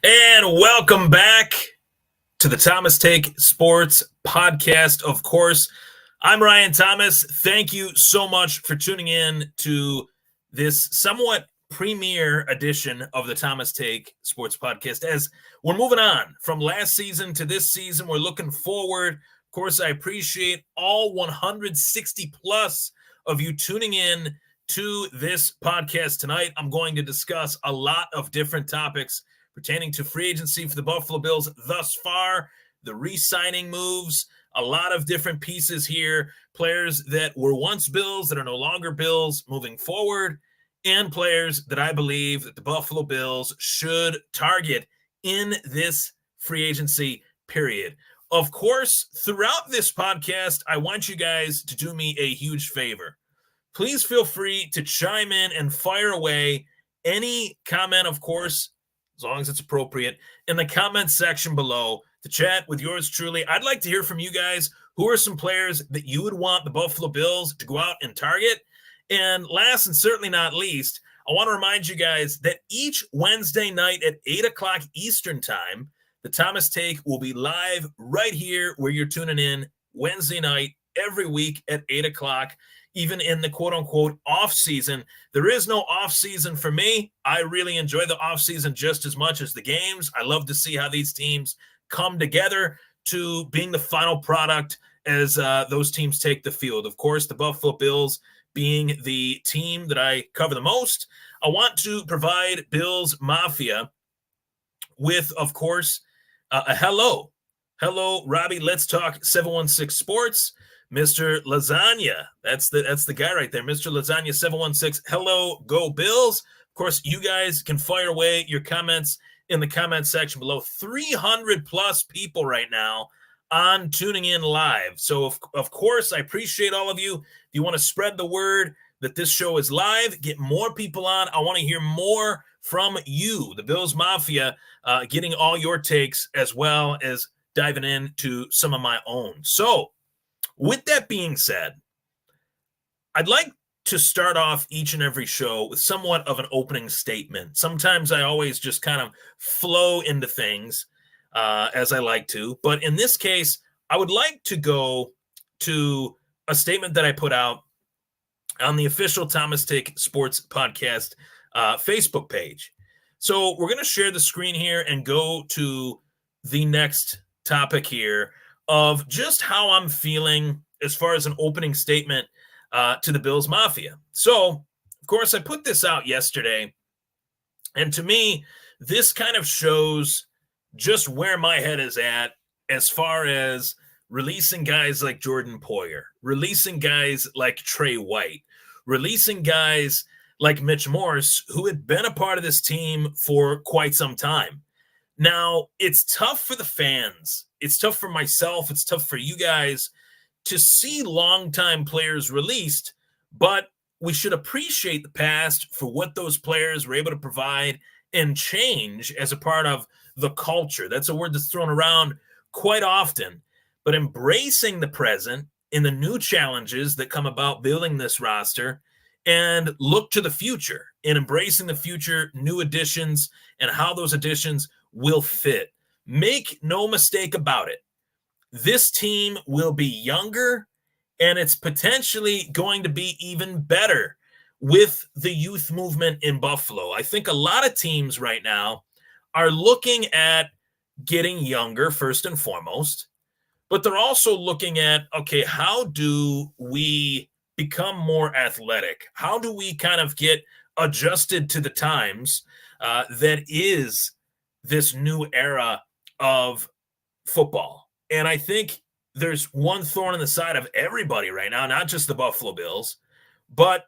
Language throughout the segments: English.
And welcome back to the Thomas Take Sports Podcast. Of course, I'm Ryan Thomas. Thank you so much for tuning in to this somewhat premiere edition of the Thomas Take Sports Podcast. As we're moving on from last season to this season, we're looking forward. Of course, I appreciate all 160 plus of you tuning in to this podcast tonight. I'm going to discuss a lot of different topics pertaining to free agency for the Buffalo Bills thus far, the re-signing moves, a lot of different pieces here, players that were once Bills that are no longer Bills moving forward, and players that I believe that the Buffalo Bills should target in this free agency period. Of course, throughout this podcast, I want you guys to do me a huge favor. Please feel free to chime in and fire away any comment, of course, as long as it's appropriate, in the comments section below to chat with yours truly. I'd like to hear from you guys. Who are some players that you would want the Buffalo Bills to go out and target? And last and certainly not least, I want to remind you guys that each Wednesday night at 8 o'clock Eastern time, the Thomas Take will be live right here where you're tuning in Wednesday night every week at 8 o'clock. Even in the quote-unquote off-season. There is no off-season for me. I really enjoy the off-season just as much as the games. I love to see how these teams come together to being the final product as those teams take the field. Of course, the Buffalo Bills being the team that I cover the most. I want to provide Bills Mafia with, of course, a hello. Hello, Robbie. Let's talk 716 Sports. Mr. Lasagna, that's the guy right there, Mr. Lasagna 716. Hello, go Bills. Of course, you guys can fire away your comments in the comment section below. 300 plus people right now on tuning in live. So, of course, I appreciate all of you. If you want to spread the word that this show is live, get more people on. I want to hear more from you, the Bills Mafia, getting all your takes as well as diving into some of my own. So, with that being said, I'd like to start off each and every show with somewhat of an opening statement. Sometimes I always just kind of flow into things as I like to. But in this case, I would like to go to a statement that I put out on the official Thomas Take Sports Podcast Facebook page. So we're going to share the screen here and go to the next topic here of just how I'm feeling as far as an opening statement to the Bills Mafia. So, of course, I put this out yesterday, and to me, this kind of shows just where my head is at as far as releasing guys like Jordan Poyer, releasing guys like Trey White, releasing guys like Mitch Morse, who had been a part of this team for quite some time. Now, it's tough for the fans. It's tough for myself. It's tough for you guys to see longtime players released, but we should appreciate the past for what those players were able to provide and change as a part of the culture. That's a word that's thrown around quite often, but embracing the present and the new challenges that come about building this roster and look to the future and embracing the future, new additions, and how those additions will fit. Make no mistake about it. This team will be younger, and it's potentially going to be even better with the youth movement in Buffalo. I think a lot of teams right now are looking at getting younger first and foremost, but they're also looking at, okay, how do we become more athletic? How do we kind of get adjusted to the times that is this new era of football? And I think there's one thorn in the side of everybody right now, not just the Buffalo Bills, but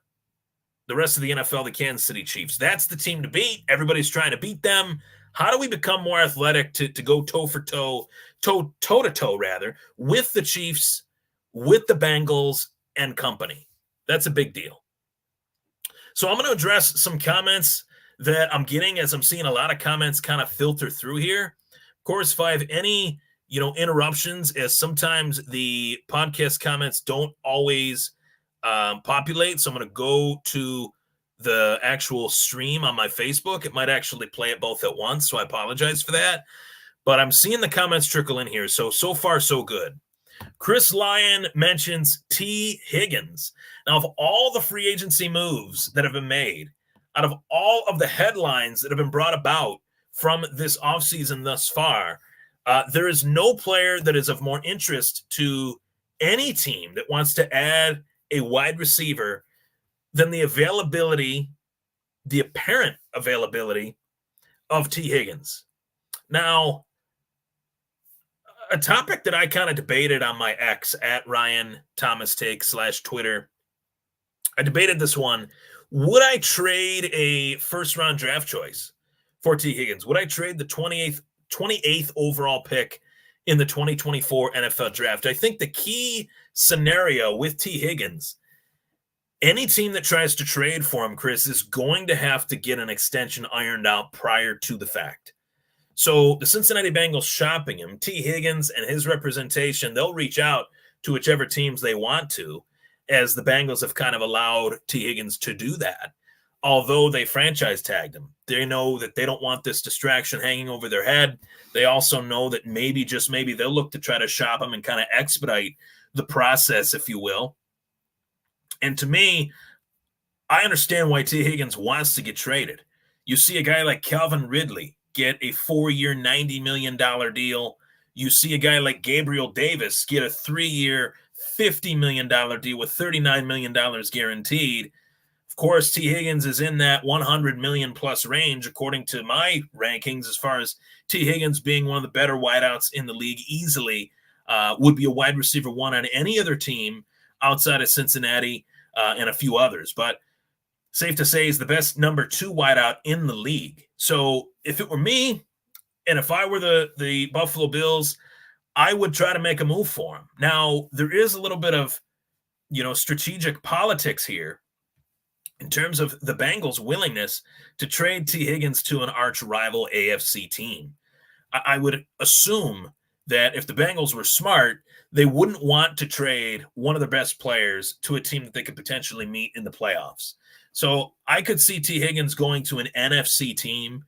the rest of the NFL, the Kansas City Chiefs. That's the team to beat. Everybody's trying to beat them. How do we become more athletic to go toe-to-toe with the Chiefs, with the Bengals, and company? That's a big deal. So I'm going to address some comments that I'm getting as I'm seeing a lot of comments kind of filter through here. Of course, if I have any interruptions, as sometimes the podcast comments don't always populate. So I'm going to go to the actual stream on my Facebook. It might actually play it both at once, so I apologize for that. But I'm seeing the comments trickle in here. So far, so good. Chris Lyon mentions T. Higgins. Now, of all the free agency moves that have been made, out of all of the headlines that have been brought about from this offseason thus far, there is no player that is of more interest to any team that wants to add a wide receiver than the apparent availability of T. Higgins. Now, a topic that I kind of debated on my X at Ryan Thomas Take /Twitter. I debated this one. Would I trade a first round draft choice for T. Higgins? Would I trade the 28th overall pick in the 2024 NFL draft? I think the key scenario with T. Higgins, any team that tries to trade for him, Chris, is going to have to get an extension ironed out prior to the fact. So the Cincinnati Bengals shopping him, T. Higgins and his representation, they'll reach out to whichever teams they want to, as the Bengals have kind of allowed T. Higgins to do that. Although they franchise tagged him, they know that they don't want this distraction hanging over their head. They also know that maybe, just maybe, they'll look to try to shop him and kind of expedite the process, if you will. And to me, I understand why T. Higgins wants to get traded. You see a guy like Calvin Ridley get a 4-year, $90 million deal. You see a guy like Gabriel Davis get a 3-year, $50 million deal with $39 million guaranteed. Of course, T. Higgins is in that 100 million plus range, according to my rankings, as far as T. Higgins being one of the better wideouts in the league easily, would be a wide receiver one on any other team outside of Cincinnati and a few others. But safe to say he's the best number 2 wideout in the league. So if it were me, and if I were the Buffalo Bills, I would try to make a move for him. Now, there is a little bit of, strategic politics here in terms of the Bengals' willingness to trade T. Higgins to an arch rival AFC team. I would assume that if the Bengals were smart, they wouldn't want to trade one of their best players to a team that they could potentially meet in the playoffs. So I could see T. Higgins going to an NFC team,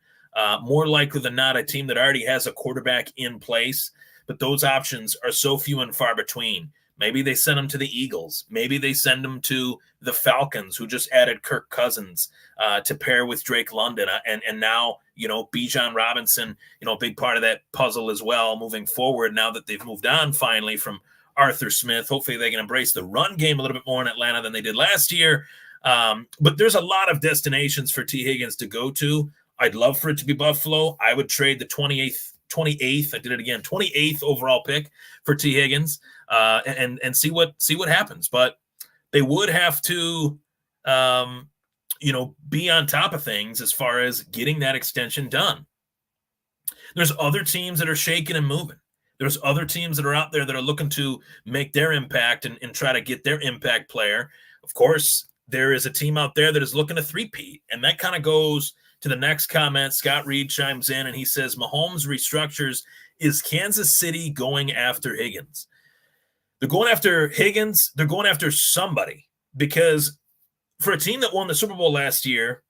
more likely than not a team that already has a quarterback in place, but those options are so few and far between. Maybe they send him to the Eagles. Maybe they send him to the Falcons, who just added Kirk Cousins to pair with Drake London. And now, Bijan Robinson, a big part of that puzzle as well moving forward now that they've moved on finally from Arthur Smith. Hopefully they can embrace the run game a little bit more in Atlanta than they did last year. But there's a lot of destinations for T. Higgins to go to. I'd love for it to be Buffalo. I would trade the 28th, I did it again, 28th overall pick for T. Higgins and see what happens. But they would have to, be on top of things as far as getting that extension done. There's other teams that are shaking and moving. There's other teams that are out there that are looking to make their impact and try to get their impact player. Of course, there is a team out there that is looking to three-peat, and that kind of goes to the next comment. Scott Reed chimes in, and he says, Mahomes restructures. Is Kansas City going after Higgins? They're going after Higgins. They're going after somebody, because for a team that won the Super Bowl last year,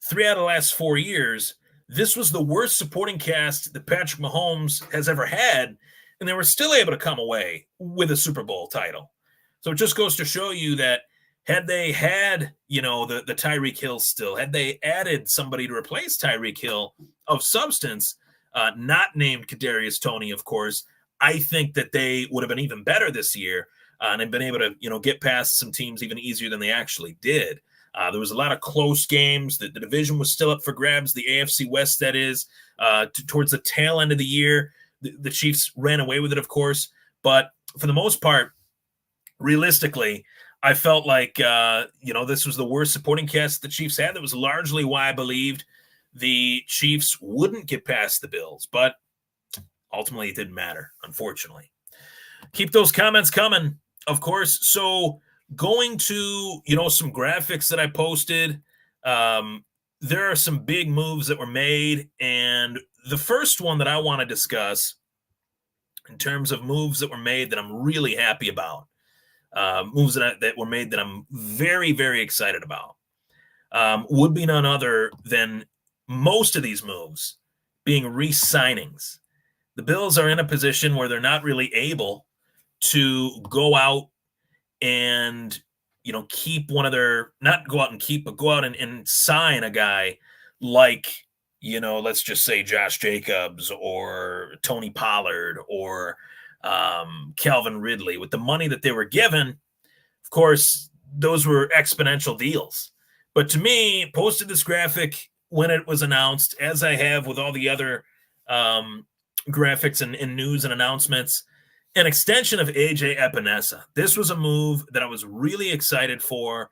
3 out of the last 4 years, this was the worst supporting cast that Patrick Mahomes has ever had, and they were still able to come away with a Super Bowl title. So it just goes to show you that had they had, the Tyreek Hill still, had they added somebody to replace Tyreek Hill of substance, not named Kadarius Toney, of course, I think that they would have been even better this year and have been able to, get past some teams even easier than they actually did. There was a lot of close games. The division was still up for grabs, the AFC West, that is, towards the tail end of the year. The Chiefs ran away with it, of course. But for the most part, realistically, I felt like, this was the worst supporting cast the Chiefs had. That was largely why I believed the Chiefs wouldn't get past the Bills. But ultimately, it didn't matter, unfortunately. Keep those comments coming, of course. So going to, some graphics that I posted, there are some big moves that were made. And the first one that I want to discuss in terms of moves that were made that I'm really happy about, moves that were made that I'm very, very excited about. would be none other than most of these moves being re-signings. The Bills are in a position where they're not really able to go out and, keep one of their, not go out and keep, but go out and sign a guy like, let's just say Josh Jacobs or Tony Pollard or Calvin Ridley. With the money that they were given, of course, those were exponential deals. But to me, posted this graphic when it was announced, as I have with all the other graphics and news and announcements, an extension of AJ Epinesa. This was a move that I was really excited for.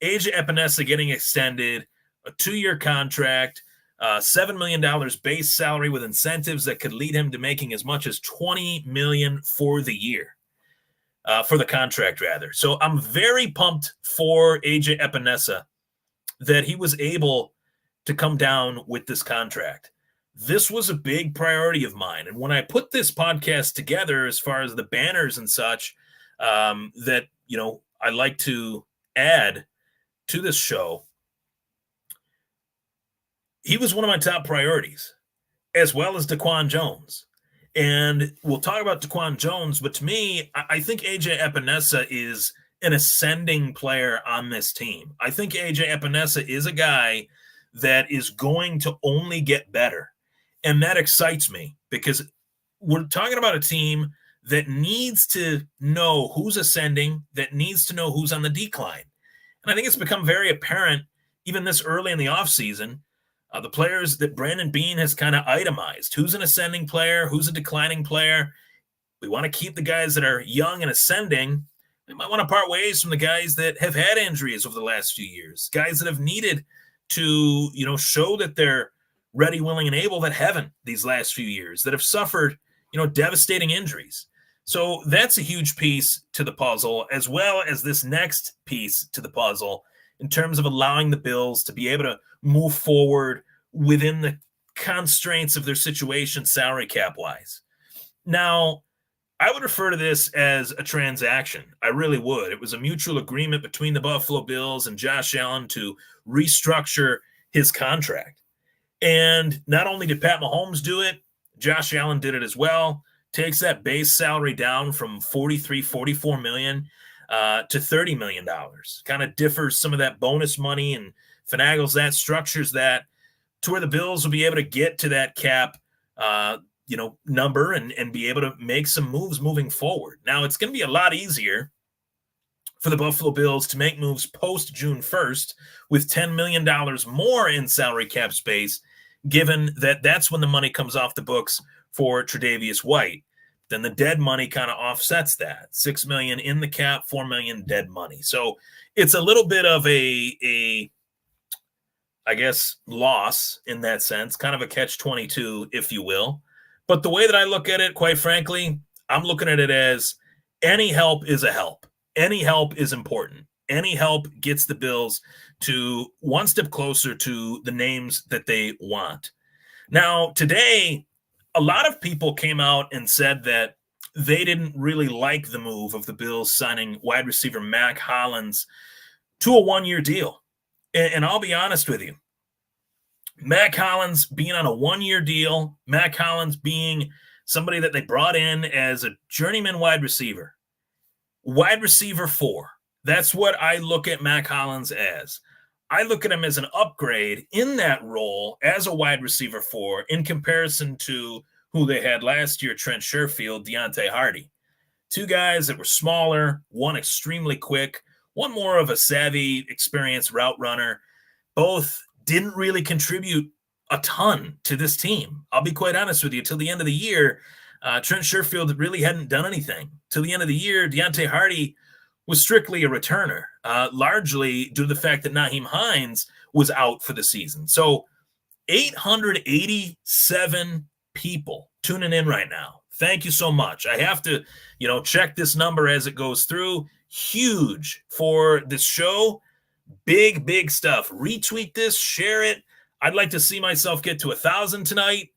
AJ Epinesa getting extended, a 2-year contract, $7 million base salary with incentives that could lead him to making as much as $20 million for the year, for the contract rather. So I'm very pumped for AJ Epinesa that he was able to come down with this contract. This was a big priority of mine. And when I put this podcast together, as far as the banners and such, that, I like to add to this show, he was one of my top priorities, as well as Daquan Jones. And we'll talk about Daquan Jones, but to me, I think AJ Epinesa is an ascending player on this team. I think AJ Epinesa is a guy that is going to only get better. And that excites me because we're talking about a team that needs to know who's ascending, that needs to know who's on the decline. And I think it's become very apparent, even this early in the offseason, the players that Brandon Beane has kind of itemized. Who's an ascending player? Who's a declining player? We want to keep the guys that are young and ascending. We might want to part ways from the guys that have had injuries over the last few years, guys that have needed to, show that they're ready, willing, and able, that haven't these last few years, that have suffered, devastating injuries. So that's a huge piece to the puzzle, as well as this next piece to the puzzle in terms of allowing the Bills to be able to move forward within the constraints of their situation salary cap-wise. Now, I would refer to this as a transaction. I really would. It was a mutual agreement between the Buffalo Bills and Josh Allen to restructure his contract. And not only did Pat Mahomes do it, Josh Allen did it as well. Takes that base salary down from $44 million to $30 million. Kind of differs some of that bonus money and finagles that, structures that to where the Bills will be able to get to that cap number and be able to make some moves moving forward. Now, it's going to be a lot easier for the Buffalo Bills to make moves post June 1st with $10 million more in salary cap space, given that that's when the money comes off the books for Tre'Davious White. Then the dead money kind of offsets that. $6 million in the cap, $4 million dead money. So it's a little bit of a I guess, loss in that sense, kind of a catch-22, if you will. But the way that I look at it, quite frankly, I'm looking at it as any help is a help. Any help is important. Any help gets the Bills to one step closer to the names that they want. Now, today, a lot of people came out and said that they didn't really like the move of the Bills signing wide receiver Mack Hollins to a one-year deal. And I'll be honest with you. Mack Hollins being on a one-year deal, Mack Hollins being somebody that they brought in as a journeyman wide receiver 4. That's what I look at Mack Hollins as. I look at him as an upgrade in that role as a wide receiver 4 in comparison to who they had last year, Trent Sherfield, Deontay Hardy. Two guys that were smaller, one extremely quick, one more of a savvy, experienced route runner. Both didn't really contribute a ton to this team. I'll be quite honest with you. Till the end of the year, Trent Sherfield really hadn't done anything. Till the end of the year, Deontay Hardy was strictly a returner, largely due to the fact that Nyheim Hines was out for the season. So 887 people tuning in right now. Thank you so much. I have to, check this number as it goes through. Huge for this show. Big, big stuff. Retweet this, share it. I'd like to see myself get to 1,000 tonight.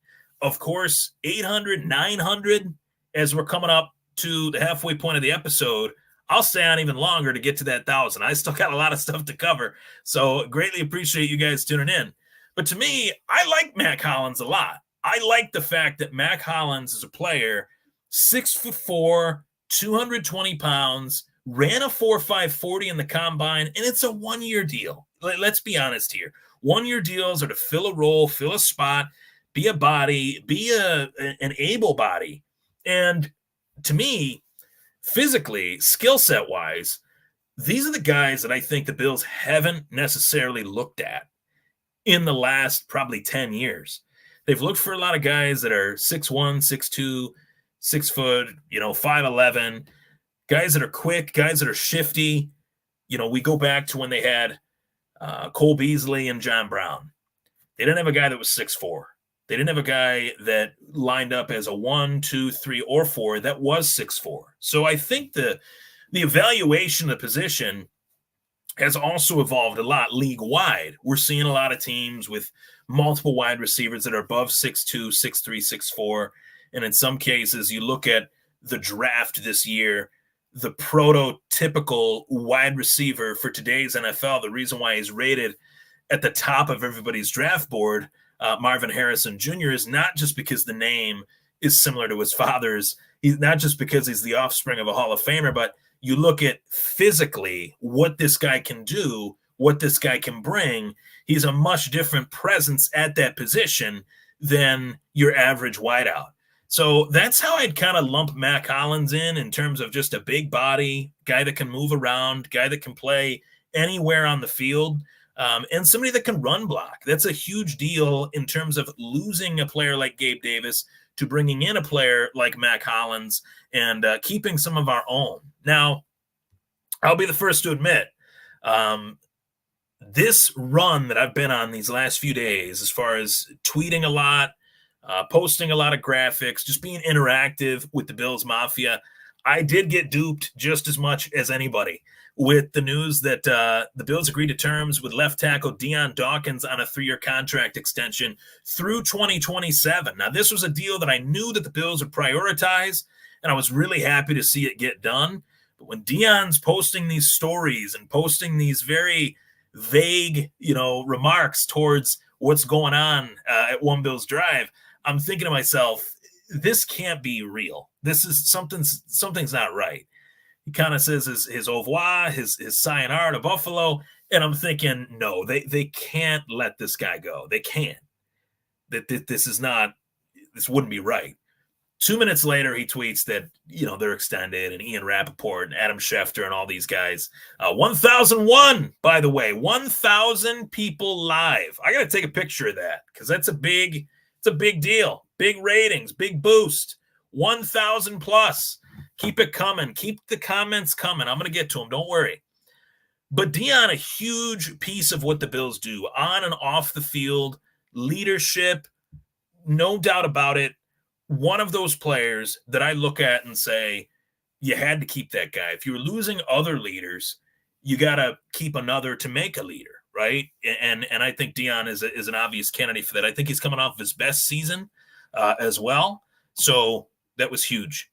Of course, 800, 900, as we're coming up to the halfway point of the episode. I'll stay on even longer to get to that 1,000. I still got a lot of stuff to cover. So greatly appreciate you guys tuning in. But to me, I like Mack Hollins a lot. I like the fact that Mack Hollins is a player, 6'4", 220 pounds, ran a 4.5 40 in the combine, and it's a one-year deal. Let's be honest here. One-year deals are to fill a role, fill a spot, be a body, be an able body. And to me, physically, skill set wise, these are the guys that I think the Bills haven't necessarily looked at in the last probably 10 years. They've looked for a lot of guys that are 6'1", 6'2", 6 foot, 5'11", guys that are quick, guys that are shifty. We go back to when they had Cole Beasley and John Brown. They didn't have a guy that was 6'4". They didn't have a guy that lined up as a 1, 2, 3, or 4 that was 6'4". So I think the evaluation of the position has also evolved a lot league-wide. We're seeing a lot of teams with multiple wide receivers that are above 6'2", 6'3", 6'4". And in some cases, you look at the draft this year, the prototypical wide receiver for today's NFL, the reason why he's rated at the top of everybody's draft board, Marvin Harrison Jr., is not just because the name is similar to his father's. He's not just because he's the offspring of a Hall of Famer, but you look at physically what this guy can do, what this guy can bring. He's a much different presence at that position than your average wideout. So that's how I'd kind of lump Mack Hollins in terms of just a big body, guy that can move around, guy that can play anywhere on the field, and somebody that can run block. That's a huge deal in terms of losing a player like Gabe Davis to bringing in a player like Mack Hollins and keeping some of our own. Now, I'll be the first to admit, this run that I've been on these last few days, as far as tweeting a lot, posting a lot of graphics, just being interactive with the Bills Mafia, I did get duped just as much as anybody with the news that the Bills agreed to terms with left tackle Dion Dawkins on a 3-year contract extension through 2027. Now, this was a deal that I knew that the Bills would prioritize, and I was really happy to see it get done. But when Dion's posting these stories and posting these very vague, remarks towards what's going on at One Bills Drive, I'm thinking to myself, this can't be real. This is something's not right. He kind of says his au revoir, his sayonara to Buffalo, and I'm thinking, no, they can't let this guy go. They can't. This wouldn't be right. 2 minutes later, he tweets that, they're extended, and Ian Rappaport and Adam Schefter and all these guys. 1,001, by the way, 1,000 people live. I got to take a picture of that because it's a big deal. Big ratings, big boost. 1,000 plus. Keep it coming. Keep the comments coming. I'm going to get to them. Don't worry. But Dion, a huge piece of what the Bills do on and off the field, leadership, no doubt about it. One of those players that I look at and say, you had to keep that guy. If you were losing other leaders, you got to keep another to make a leader, right? And I think Dion is an obvious candidate for that. I think he's coming off his best season as well. So that was huge.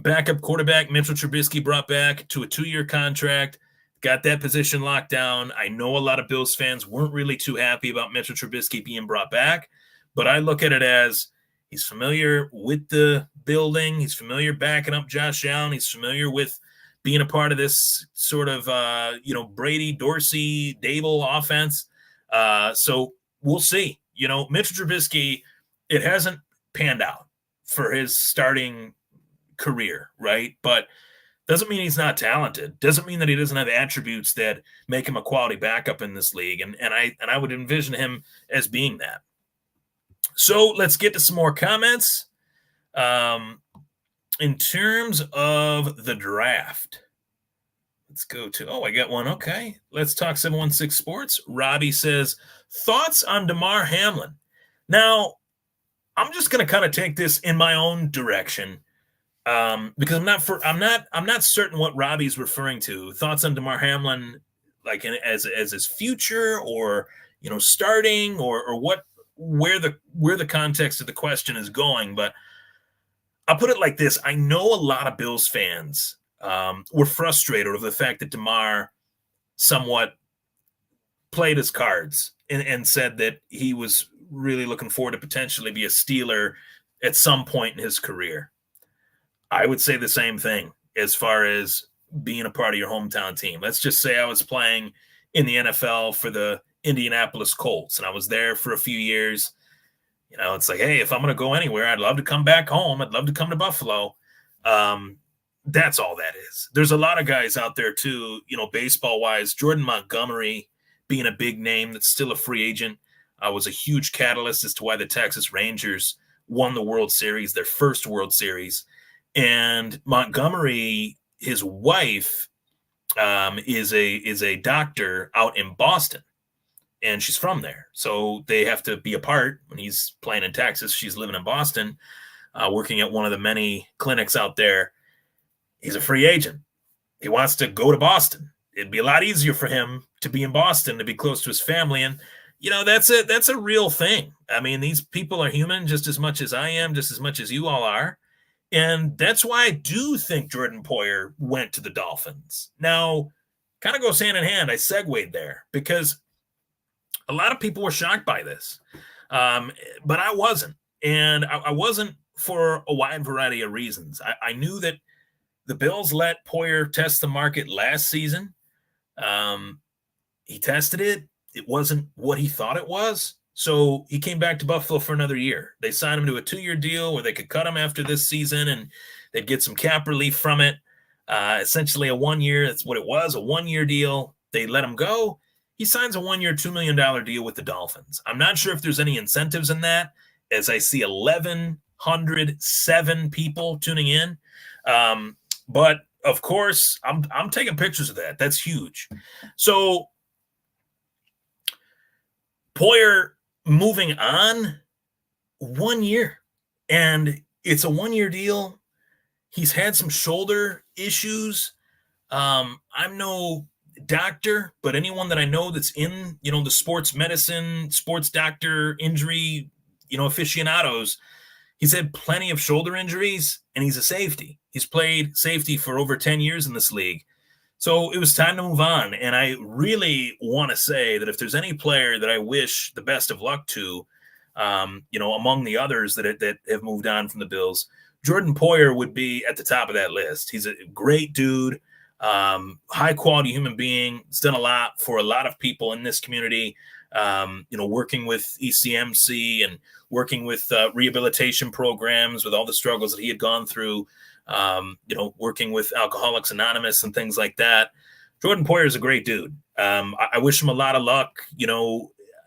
Backup quarterback Mitchell Trubisky brought back to a 2-year contract, got that position locked down. I know a lot of Bills fans weren't really too happy about Mitchell Trubisky being brought back, but I look at it as he's familiar with the building. He's familiar backing up Josh Allen. He's familiar with being a part of this sort of, Brady, Dorsey, Dable offense. So we'll see. Mitchell Trubisky, it hasn't panned out for his starting career, right? But doesn't mean he's not talented. Doesn't mean that he doesn't have attributes that make him a quality backup in this league. And I would envision him as being that. So let's get to some more comments. In terms of the draft, let's go to, I got one. Okay. Let's talk 716 Sports. Robbie says, thoughts on Damar Hamlin. Now, I'm just going to kind of take this in my own direction because I'm not certain what Robbie's referring to. Thoughts on Damar Hamlin, like as his future, or starting, or what, where the context of the question is going. But I'll put it like this: I know a lot of Bills fans were frustrated over the fact that DeMar somewhat played his cards and said that he was really looking forward to potentially be a Steeler at some point in his career. I would say the same thing as far as being a part of your hometown team. Let's just say I was playing in the NFL for the Indianapolis Colts, and I was there for a few years. It's like, hey, if I'm going to go anywhere, I'd love to come back home. I'd love to come to Buffalo. That's all that is. There's a lot of guys out there too, baseball-wise. Jordan Montgomery being a big name that's still a free agent was a huge catalyst as to why the Texas Rangers won the World Series, their first World Series. And Montgomery, his wife, is a doctor out in Boston, and she's from there. So they have to be apart when he's playing in Texas. She's living in Boston, working at one of the many clinics out there. He's a free agent. He wants to go to Boston. It'd be a lot easier for him to be in Boston, to be close to his family. And, that's a real thing. I mean, these people are human just as much as I am, just as much as you all are. And that's why I do think Jordan Poyer went to the Dolphins. Now, kind of goes hand in hand. I segued there because a lot of people were shocked by this, but I wasn't. And I wasn't for a wide variety of reasons. I knew that the Bills let Poyer test the market last season. He tested it. It wasn't what he thought it was. So he came back to Buffalo for another year. They signed him to a 2-year deal where they could cut him after this season and they'd get some cap relief from it. Essentially a 1 year. That's what it was, a 1-year deal. They let him go. He signs a 1-year, $2 million deal with the Dolphins. I'm not sure if there's any incentives in that, as I see 1,107 people tuning in. But of course, I'm taking pictures of that. That's huge. So Poyer moving on, 1 year, and it's a 1-year deal. He's had some shoulder issues. I'm no doctor, but anyone that I know that's in, the sports medicine, sports doctor, injury, aficionados, he's had plenty of shoulder injuries, and he's a safety. He's played safety for over 10 years in this league. So it was time to move on. And I really want to say that if there's any player that I wish the best of luck to, among the others that have moved on from the Bills, Jordan Poyer would be at the top of that list. He's a great dude, high quality human being. He's done a lot for a lot of people in this community, working with ECMC and working with rehabilitation programs with all the struggles that he had gone through. Working with Alcoholics Anonymous and things like that. Jordan Poyer is a great dude. I wish him a lot of luck,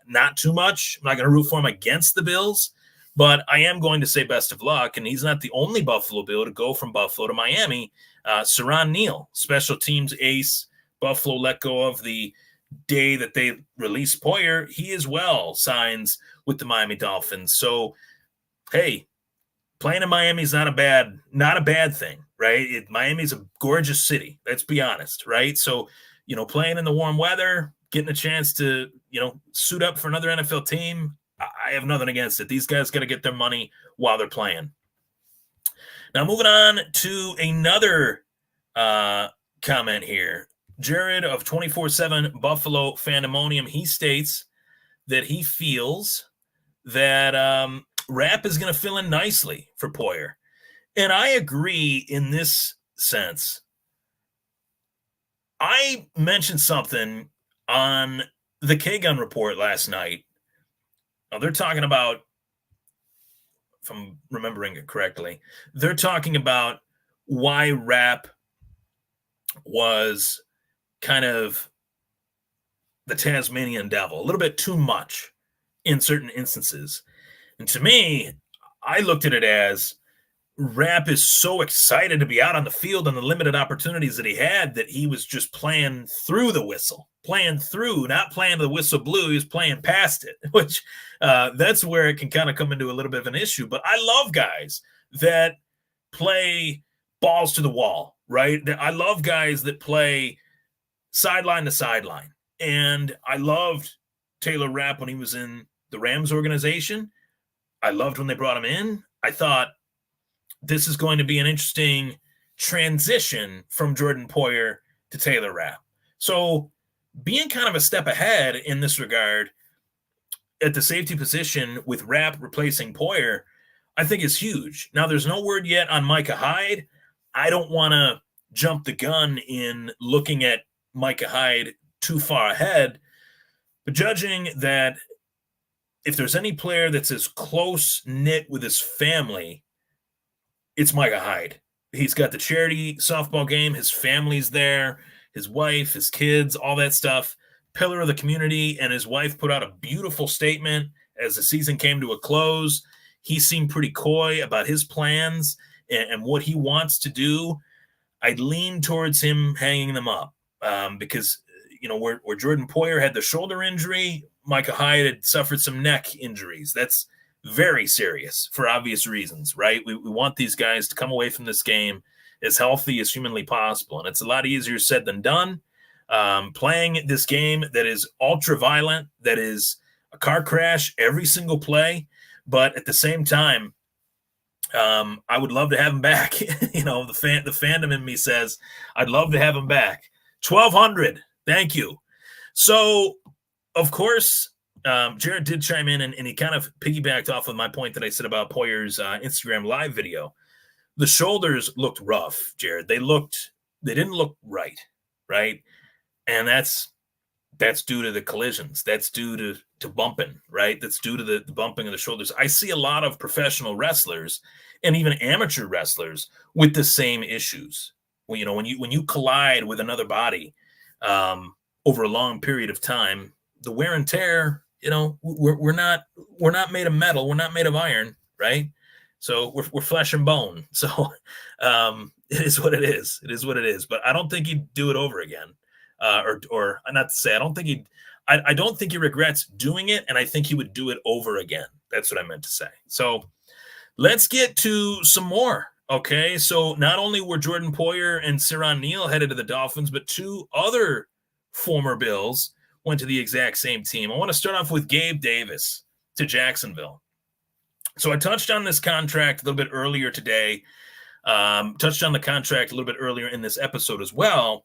not too much. I'm not going to root for him against the Bills, but I am going to say best of luck. And he's not the only Buffalo Bill to go from Buffalo to Miami. Siran Neal, special teams ace, Buffalo let go of the day that they released Poyer. He as well signs with the Miami Dolphins. So, hey, playing in Miami is not a bad thing, right? Miami's a gorgeous city. Let's be honest, right? So, playing in the warm weather, getting a chance to, suit up for another NFL team, I have nothing against it. These guys got to get their money while they're playing. Now, moving on to another comment here. Jared of 24/7 Buffalo Fandemonium, he states that he feels that Rapp is going to fill in nicely for Poyer. And I agree in this sense. I mentioned something on the K-Gun Report last night. Now, they're talking about, if I'm remembering it correctly, they're talking about why Rapp was kind of the Tasmanian devil, a little bit too much in certain instances. And to me, I looked at it as Rapp is so excited to be out on the field and the limited opportunities that he had that he was just playing through the whistle, not playing the whistle blew. He was playing past it, which that's where it can kind of come into a little bit of an issue. But I love guys that play balls to the wall, right? I love guys that play sideline to sideline. And I loved Taylor Rapp when he was in the Rams organization. I loved when they brought him in. I thought this is going to be an interesting transition from Jordan Poyer to Taylor Rapp. So being kind of a step ahead in this regard at the safety position with Rapp replacing Poyer, I think is huge. Now, there's no word yet on Micah Hyde. I don't want to jump the gun in looking at Micah Hyde too far ahead, but judging that if there's any player that's as close-knit with his family, it's Micah Hyde. He's got the charity softball game. His family's there, his wife, his kids, all that stuff. Pillar of the community, and his wife put out a beautiful statement as the season came to a close. He seemed pretty coy about his plans and what he wants to do. I'd lean towards him hanging them up because, where Jordan Poyer had the shoulder injury, Micah Hyde had suffered some neck injuries. That's very serious for obvious reasons, right? We want these guys to come away from this game as healthy as humanly possible, and it's a lot easier said than done. Playing this game that is ultra violent, that is a car crash every single play, but at the same time, I would love to have him back. The fandom in me says I'd love to have him back. 1,200, thank you. So, of course, Jared did chime in, and he kind of piggybacked off of my point that I said about Poyer's Instagram live video. The shoulders looked rough, Jared. They didn't look right? And that's due to the collisions. That's due to bumping, right? That's due to the bumping of the shoulders. I see a lot of professional wrestlers and even amateur wrestlers with the same issues. When you collide with another body over a long period of time, the wear and tear, we're not made of metal. We're not made of iron, right? So we're flesh and bone. So it is what it is. It is what it is. But I don't think he'd do it over again. Or not to say, I don't think he regrets doing it, and I think he would do it over again. That's what I meant to say. So let's get to some more. Okay, so not only were Jordan Poyer and Siran Neal headed to the Dolphins, but two other former Bills went to the exact same team. I want to start off with Gabe Davis to Jacksonville. So I touched on this contract a little bit earlier today, touched on the contract a little bit earlier in this episode as well.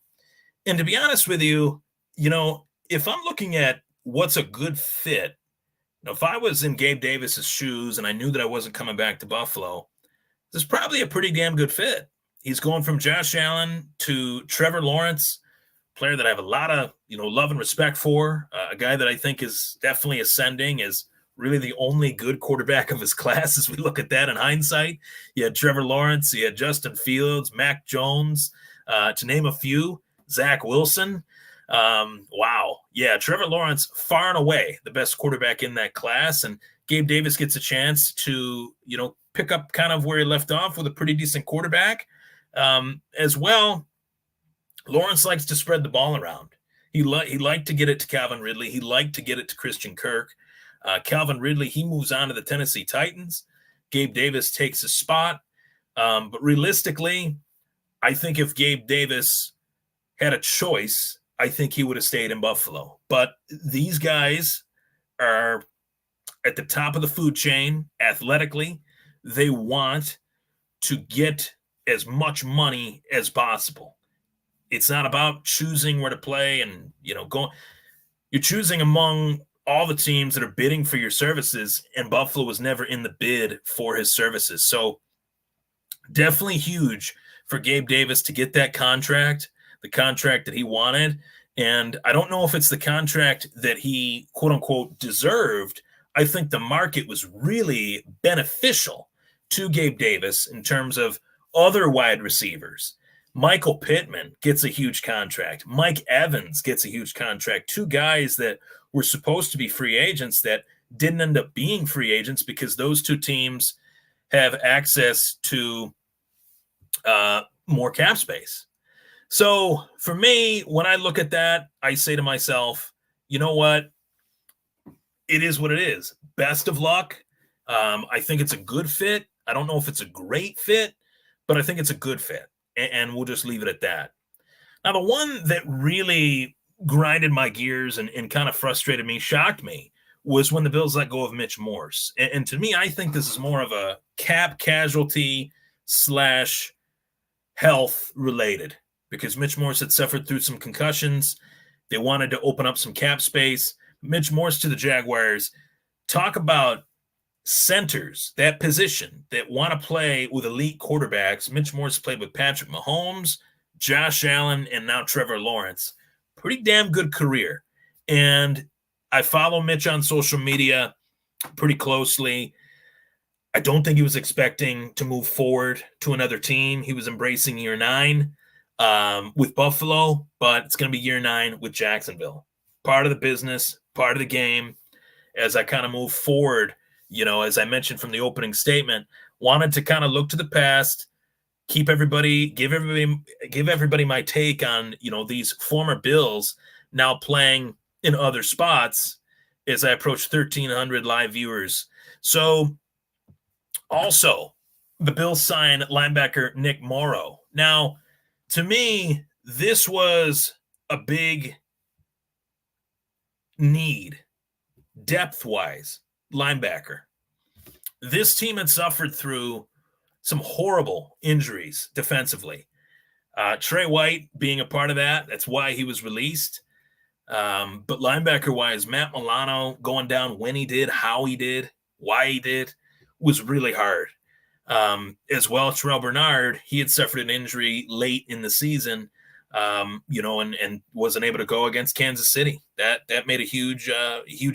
And to be honest with you, if I'm looking at what's a good fit, if I was in Gabe Davis's shoes and I knew that I wasn't coming back to Buffalo, this is probably a pretty damn good fit. He's going from Josh Allen to Trevor Lawrence, player that I have a lot of, love and respect for, a guy that I think is definitely ascending as really the only good quarterback of his class as we look at that in hindsight. You had Trevor Lawrence, you had Justin Fields, Mac Jones, to name a few. Zach Wilson. Wow. Yeah, Trevor Lawrence, far and away the best quarterback in that class. And Gabe Davis gets a chance to, pick up kind of where he left off with a pretty decent quarterback. As well, Lawrence likes to spread the ball around. He liked to get it to Calvin Ridley. He liked to get it to Christian Kirk. Calvin Ridley, he moves on to the Tennessee Titans. Gabe Davis takes a spot. But realistically, I think if Gabe Davis had a choice, I think he would have stayed in Buffalo. But these guys are at the top of the food chain athletically. They want to get as much money as possible. It's not about choosing where to play and, going. You're choosing among all the teams that are bidding for your services, and Buffalo was never in the bid for his services. So definitely huge for Gabe Davis to get that contract, the contract that he wanted. And I don't know if it's the contract that he, quote unquote, deserved. I think the market was really beneficial to Gabe Davis in terms of other wide receivers. Michael Pittman gets a huge contract. Mike Evans gets a huge contract. Two guys that were supposed to be free agents that didn't end up being free agents because those two teams have access to more cap space. So for me, when I look at that, I say to myself, you know what? It is what it is. Best of luck. I think it's a good fit. I don't know if it's a great fit, but I think it's a good fit. And we'll just leave it at that. Now, the one that really grinded my gears and kind of frustrated me, shocked me, was when the Bills let go of Mitch Morse. And to me, I think this is more of a cap casualty / health related because Mitch Morse had suffered through some concussions. They wanted to open up some cap space. Mitch Morse to the Jaguars. Talk about centers, that position that want to play with elite quarterbacks. Mitch Morse played with Patrick Mahomes, Josh Allen, and now Trevor Lawrence. Pretty damn good career. And I follow Mitch on social media pretty closely. I don't think he was expecting to move forward to another team. He was embracing year 9 with Buffalo, but it's going to be year 9 with Jacksonville. Part of the business, part of the game. As I kind of move forward, as I mentioned from the opening statement, wanted to kind of look to the past, give everybody my take on, these former Bills now playing in other spots as I approach 1,300 live viewers. So also, the Bills sign linebacker Nick Morrow. Now, to me, this was a big need, depth-wise, linebacker. This team had suffered through some horrible injuries defensively. Trey White being a part of that, that's why he was released. But linebacker-wise, Matt Milano going down when he did, how he did, why he did, was really hard. As well, Terrell Bernard, he had suffered an injury late in the season, and wasn't able to go against Kansas City. That made a huge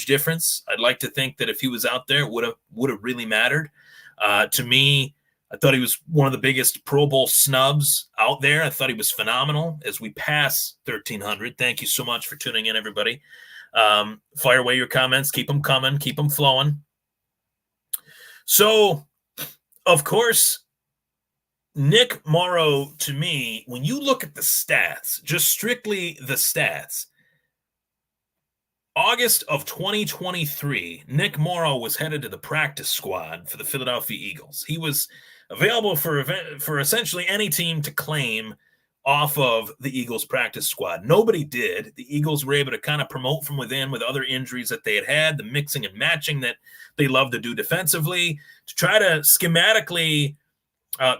difference. I'd like to think that if he was out there, it would have really mattered. To me, I thought he was one of the biggest Pro Bowl snubs out there. I thought he was phenomenal as we pass 1,300. Thank you so much for tuning in, everybody. Fire away your comments. Keep them coming. Keep them flowing. So, of course, Nick Morrow, to me, when you look at the stats, just strictly the stats, August of 2023, Nick Morrow was headed to the practice squad for the Philadelphia Eagles. He was available for essentially any team to claim off of the Eagles practice squad. Nobody did. The Eagles were able to kind of promote from within with other injuries that they had, the mixing and matching that they love to do defensively, to try to schematically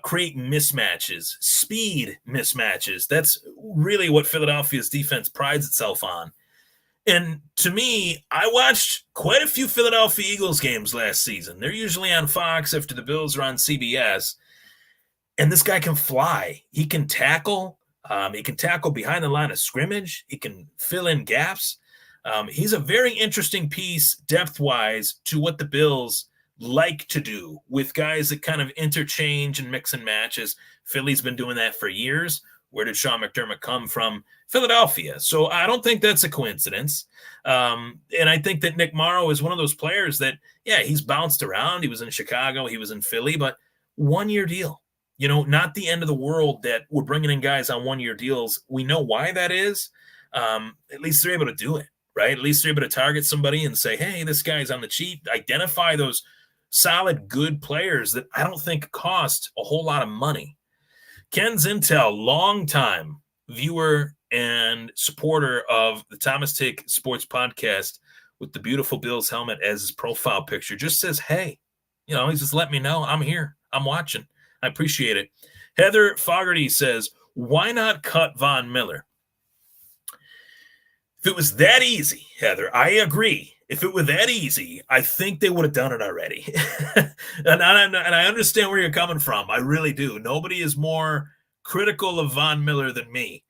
create mismatches, speed mismatches. That's really what Philadelphia's defense prides itself on. And to me, I watched quite a few Philadelphia Eagles games last season. They're usually on Fox after the Bills are on CBS. And this guy can fly. He can tackle. He can tackle behind the line of scrimmage. He can fill in gaps. He's a very interesting piece depth-wise to what the Bills like to do with guys that kind of interchange and mix and matches. Philly's been doing that for years. Where did Sean McDermott come from? Philadelphia. So I don't think that's a coincidence. And I think that Nick Morrow is one of those players that, he's bounced around. He was in Chicago. He was in Philly, but 1-year deal. Not the end of the world that we're bringing in guys on 1-year deals. We know why that is. At least they're able to do it, right? At least they're able to target somebody and say, hey, this guy's on the cheap. Identify those solid, good players that I don't think cost a whole lot of money. Ken Zintel, longtime viewer and supporter of the Thomas Take Sports Podcast with the beautiful Bills helmet as his profile picture, just says, hey, he's just letting me know I'm here. I'm watching. I appreciate it. Heather Fogarty says, why not cut Von Miller? If it was that easy, Heather, I agree. If it were that easy, I think they would have done it already. and I understand where you're coming from. I really do. Nobody is more critical of Von Miller than me.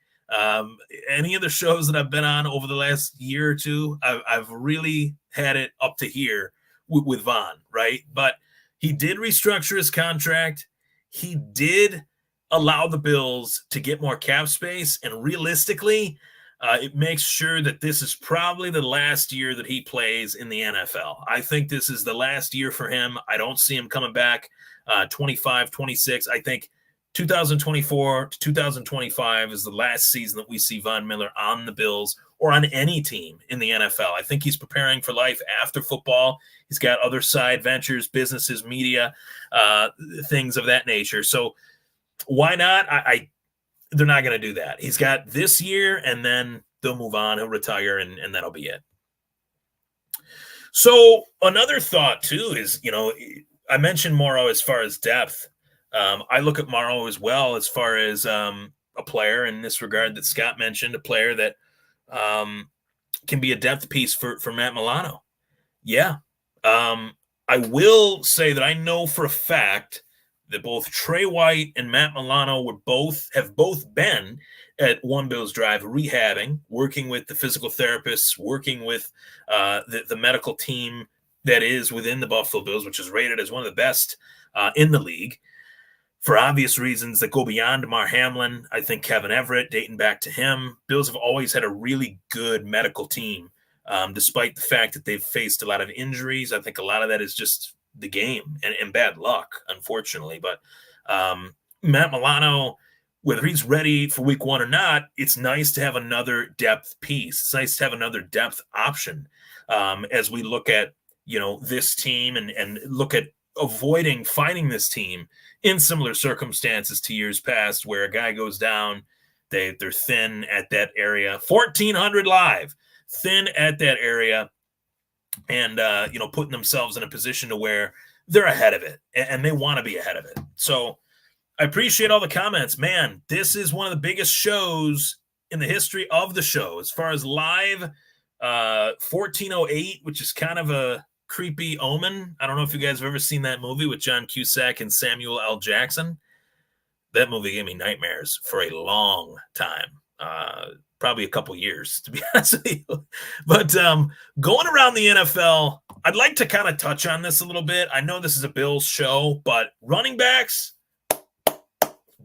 Any of the shows that I've been on over the last year or two, I've really had it up to here with Von, right? But he did restructure his contract. He did allow the Bills to get more cap space. And realistically, it makes sure that this is probably the last year that he plays in the NFL. I think this is the last year for him. I don't see him coming back 25, 26. I think 2024 to 2025 is the last season that we see Von Miller on the Bills or on any team in the NFL. I think he's preparing for life after football. He's got other side ventures, businesses, media, things of that nature. So why not? They're not going to do that. He's got this year, and then they'll move on. He'll retire, and that'll be it. So another thought, too, is, I mentioned Morrow as far as depth. I look at Morrow as well as far as a player in this regard that Scott mentioned, a player that can be a depth piece for Matt Milano. Yeah. I will say that I know for a fact that both Trey White and Matt Milano have both been at One Bills Drive rehabbing, working with the physical therapists, working with the medical team that is within the Buffalo Bills, which is rated as one of the best in the league for obvious reasons that go beyond Damar Hamlin. I think Kevin Everett, dating back to him, Bills have always had a really good medical team, despite the fact that they've faced a lot of injuries. I think a lot of that is just the game and bad luck, unfortunately. But Matt Milano, whether he's ready for week one or not, it's nice to have another depth piece. It's nice to have another depth option as we look at, this team and look at finding this team in similar circumstances to years past where a guy goes down, they're thin at that area, 1,400 live, thin at that area, and putting themselves in a position to where they're ahead of it and they want to be ahead of it. So I appreciate all the comments. Man, this is one of the biggest shows in the history of the show as far as live. 1408, which is kind of a creepy omen. I don't know if you guys have ever seen that movie with John Cusack and Samuel L. Jackson. That movie gave me nightmares for a long time, probably a couple years, to be honest with you. But going around the NFL, I'd like to kind of touch on this a little bit. I know this is a Bills show, but running backs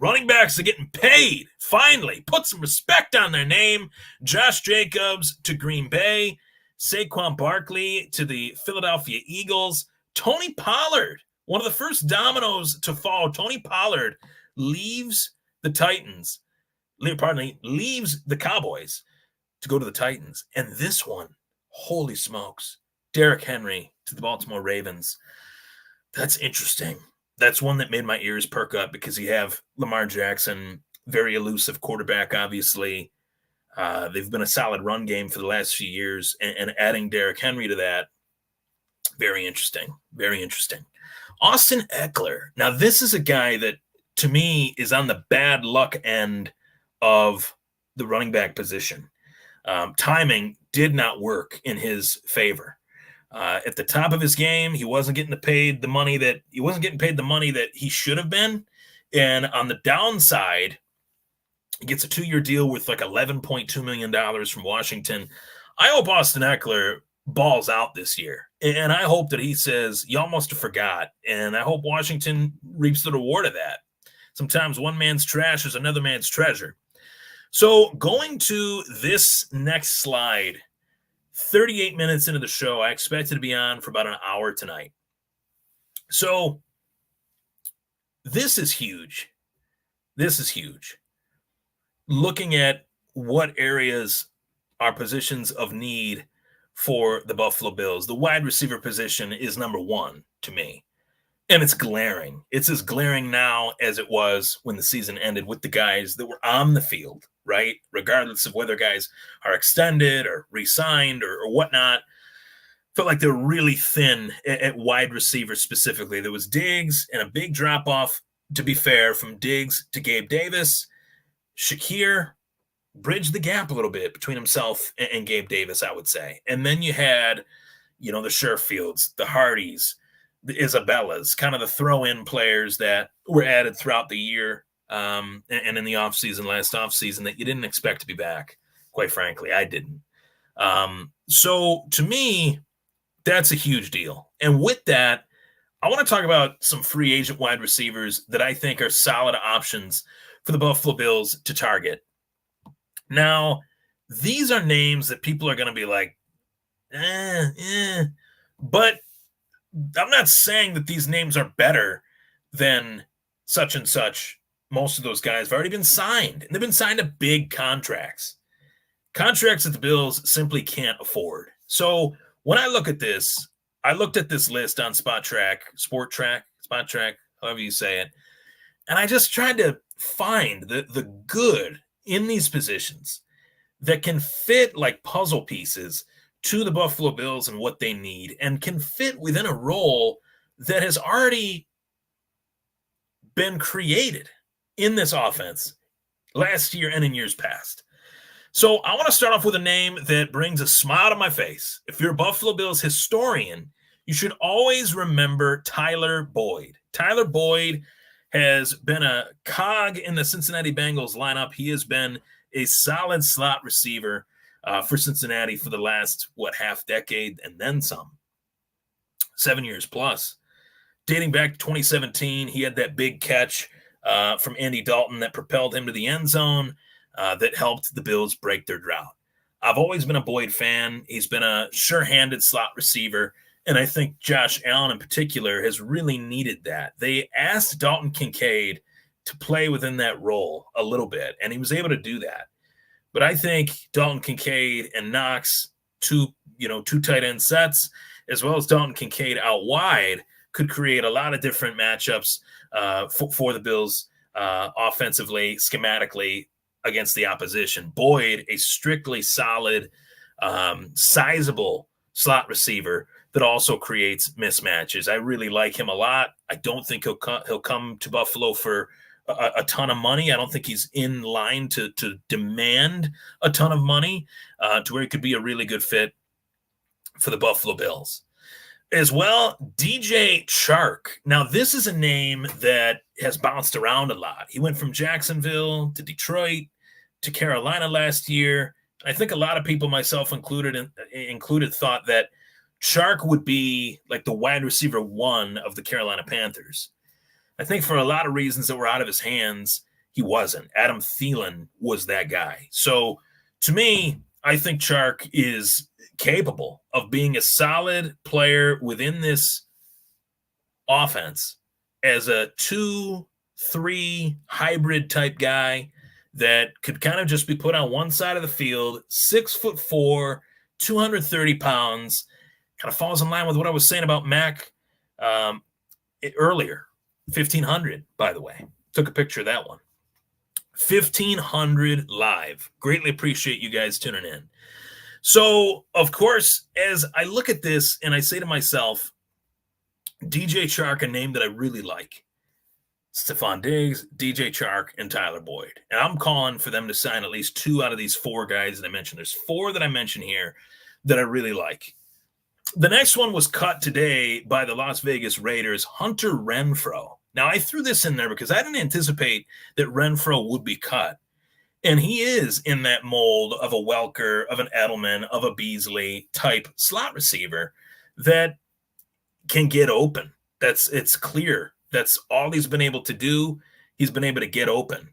are getting paid. Finally, put some respect on their name. Josh Jacobs to Green Bay, Saquon Barkley to the Philadelphia Eagles. Tony Pollard, one of the first dominoes to fall. Tony Pollard leaves the Cowboys to go to the Titans. And this one, holy smokes, Derrick Henry to the Baltimore Ravens. That's interesting. That's one that made my ears perk up because you have Lamar Jackson, very elusive quarterback, obviously. They've been a solid run game for the last few years, and adding Derrick Henry to that, very interesting. Very interesting. Austin Ekeler. Now, this is a guy that, to me, is on the bad luck end of the running back position. Timing did not work in his favor. At the top of his game, he wasn't getting paid the money that he should have been, and on the downside, he gets a 2-year deal with like $11.2 million from Washington. I hope Austin Ekeler balls out this year. And I hope that he says, y'all must have forgot. And I hope Washington reaps the reward of that. Sometimes one man's trash is another man's treasure. So going to this next slide, 38 minutes into the show, I expected to be on for about an hour tonight. So this is huge. This is huge. Looking at what areas are positions of need for the Buffalo Bills, the wide receiver position is number one to me. And it's glaring. It's as glaring now as it was when the season ended with the guys that were on the field, right? Regardless of whether guys are extended or re-signed or whatnot. Felt like they were really thin at wide receiver specifically. There was Diggs and a big drop-off, to be fair, from Diggs to Gabe Davis. Shakir bridged the gap a little bit between himself and Gabe Davis, I would say. And then you had, the Sherfields, the Hardys, the Isabellas, kind of the throw-in players that were added throughout the year and in the last offseason that you didn't expect to be back. Quite frankly, I didn't. So to me, that's a huge deal. And with that, I want to talk about some free agent wide receivers that I think are solid options for the Buffalo Bills to target. Now, these are names that people are going to be like, but I'm not saying that these names are better than such and such. Most of those guys have already been signed, and they've been signed to big contracts. Contracts that the Bills simply can't afford. So when I look at this, I looked at this list on Spot Track, however you say it, and I just tried to find the good in these positions that can fit like puzzle pieces to the Buffalo Bills and what they need, and can fit within a role that has already been created in this offense last year and in years past. So I want to start off with a name that brings a smile to my face. If you're a Buffalo Bills historian, you should always remember Tyler Boyd. Tyler Boyd has been a cog in the Cincinnati Bengals lineup. He has been a solid slot receiver for Cincinnati for the last, half decade and then some. 7 years plus. Dating back to 2017, he had that big catch from Andy Dalton that propelled him to the end zone that helped the Bills break their drought. I've always been a Boyd fan. He's been a sure-handed slot receiver, and I think Josh Allen in particular has really needed that. They asked Dalton Kincaid to play within that role a little bit, and he was able to do that. But I think Dalton Kincaid and Knox, two tight end sets, as well as Dalton Kincaid out wide, could create a lot of different matchups for the Bills offensively, schematically, against the opposition. Boyd, a strictly solid, sizable slot receiver that also creates mismatches. I really like him a lot. I don't think he'll come to Buffalo for a ton of money. I don't think he's in line to demand a ton of money to where he could be a really good fit for the Buffalo Bills. As well, DJ Chark. Now, this is a name that has bounced around a lot. He went from Jacksonville to Detroit to Carolina last year. I think a lot of people, myself included, thought that Chark would be like the wide receiver one of the Carolina Panthers. I think for a lot of reasons that were out of his hands, he wasn't. Adam Thielen was that guy. So to me, I think Chark is capable of being a solid player within this offense as a 2-3 hybrid type guy that could kind of just be put on one side of the field, 6'4", 230 pounds, kind of falls in line with what I was saying about Mac earlier. 1,500, by the way. Took a picture of that one. 1,500 live. Greatly appreciate you guys tuning in. So, of course, as I look at this and I say to myself, DJ Chark, a name that I really like. Stephon Diggs, DJ Chark, and Tyler Boyd. And I'm calling for them to sign at least 2 out of these 4 guys that I mentioned. There's 4 that I mentioned here that I really like. The next one was cut today by the Las Vegas Raiders, Hunter Renfrow. Now, I threw this in there because I didn't anticipate that Renfrow would be cut. And he is in that mold of a Welker, of an Edelman, of a Beasley type slot receiver that can get open. It's clear. That's all he's been able to do. He's been able to get open.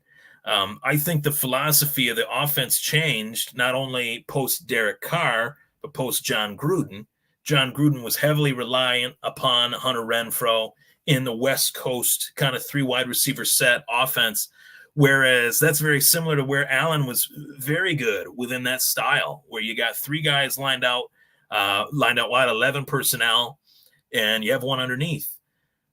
I think the philosophy of the offense changed not only post Derek Carr, but post John Gruden. John Gruden was heavily reliant upon Hunter Renfrow in the West Coast kind of 3 wide receiver set offense, whereas that's very similar to where Allen was very good within that style, where you got 3 guys lined out wide, 11 personnel, and you have one underneath.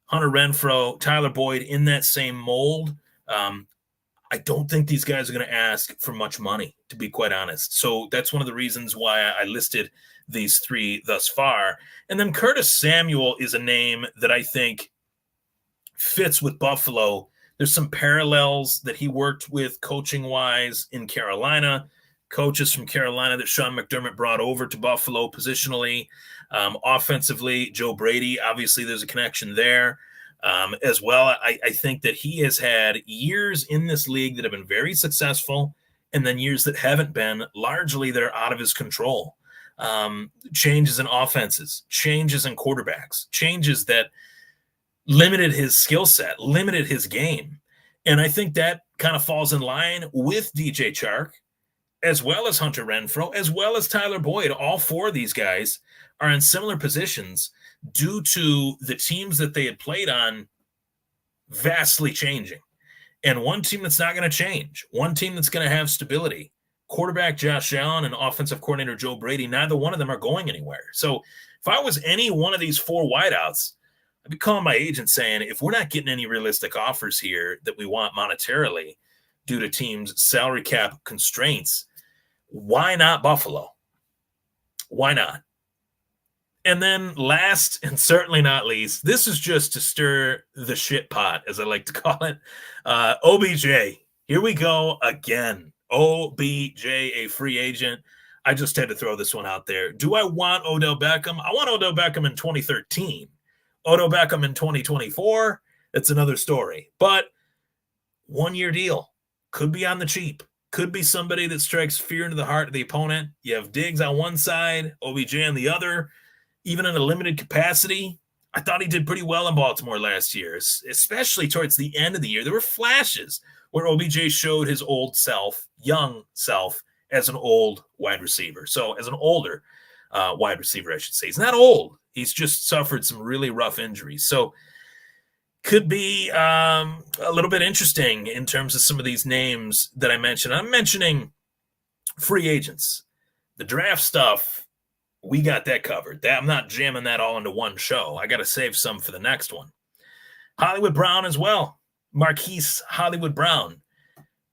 Hunter Renfrow, Tyler Boyd in that same mold. I don't think these guys are going to ask for much money, to be quite honest. So that's one of the reasons why I listed these 3 thus far. And then Curtis Samuel is a name that I think fits with Buffalo. There's some parallels that he worked with coaching-wise in Carolina, coaches from Carolina that Sean McDermott brought over to Buffalo positionally. Offensively, Joe Brady, obviously there's a connection there. As well, I think that he has had years in this league that have been very successful and then years that haven't been, largely that are out of his control. Changes in offenses, changes in quarterbacks, changes that limited his skill set, limited his game. And I think that kind of falls in line with DJ Chark, as well as Hunter Renfrow, as well as Tyler Boyd. All 4 of these guys are in similar positions due to the teams that they had played on vastly changing. And one team that's not going to change, one team that's going to have stability, quarterback Josh Allen and offensive coordinator Joe Brady, neither one of them are going anywhere. So if I was any one of these 4 wideouts, I'd be calling my agent saying, if we're not getting any realistic offers here that we want monetarily due to teams' salary cap constraints, why not Buffalo? Why not? And then last and certainly not least, this is just to stir the shit pot, as I like to call it. OBJ. Here we go again. OBJ, a free agent. I just had to throw this one out there. Do I want Odell Beckham? I want Odell Beckham in 2013. Odell Beckham in 2024, it's another story. But 1-year deal. Could be on the cheap. Could be somebody that strikes fear into the heart of the opponent. You have Diggs on one side, OBJ on the other. Even in a limited capacity, I thought he did pretty well in Baltimore last year, especially towards the end of the year. There were flashes where OBJ showed his old self, young self, as an old wide receiver. So as an older wide receiver, I should say. He's not old. He's just suffered some really rough injuries. So could be a little bit interesting in terms of some of these names that I mentioned. I'm mentioning free agents. The draft stuff, we got that covered. I'm not jamming that all into one show. I got to save some for the next one. Hollywood Brown as well. Marquise Hollywood Brown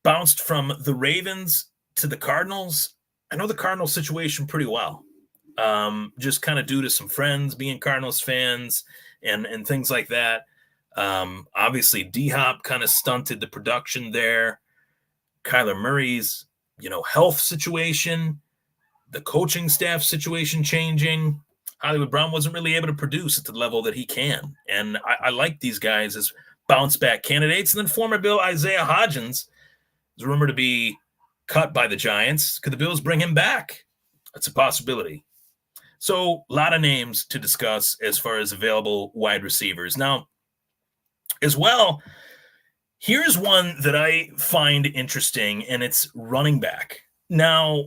bounced from the Ravens to the Cardinals. I know the Cardinals situation pretty well, just kind of due to some friends being Cardinals fans and things like that. Obviously, D-Hop kind of stunted the production there. Kyler Murray's, health situation, the coaching staff situation changing. Hollywood Brown wasn't really able to produce at the level that he can. And I like these guys as bounce-back candidates. And then former Bill Isaiah Hodgins is rumored to be cut by the Giants. Could the Bills bring him back? That's a possibility. So a lot of names to discuss as far as available wide receivers. Now, as well, here's one that I find interesting, and it's running back. Now,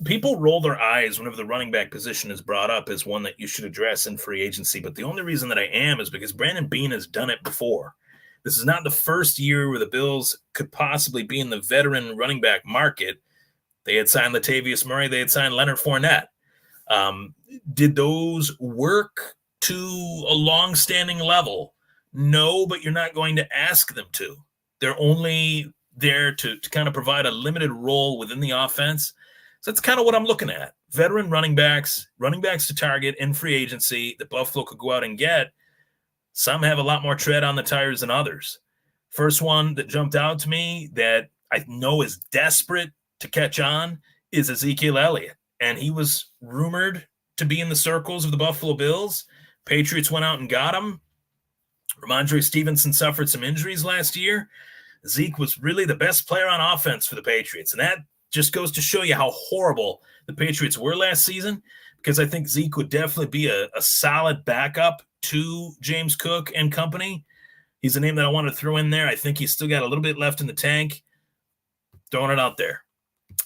people roll their eyes whenever the running back position is brought up as one that you should address in free agency, but the only reason that I am is because Brandon Beane has done it before. This is not the first year where the Bills could possibly be in the veteran running back market. They had signed Latavius Murray. They had signed Leonard Fournette. Did those work to a long-standing level? No, but you're not going to ask them to. They're only there to kind of provide a limited role within the offense. So that's kind of what I'm looking at. Veteran running backs to target in free agency that Buffalo could go out and get. Some have a lot more tread on the tires than others. First one that jumped out to me that I know is desperate to catch on is Ezekiel Elliott. And he was rumored to be in the circles of the Buffalo Bills. Patriots went out and got him. Ramondre Stevenson suffered some injuries last year. Zeke was really the best player on offense for the Patriots. And that just goes to show you how horrible the Patriots were last season, because I think Zeke would definitely be a solid backup to James Cook and company. He's a name that I want to throw in there. I think he's still got a little bit left in the tank. Throwing it out there.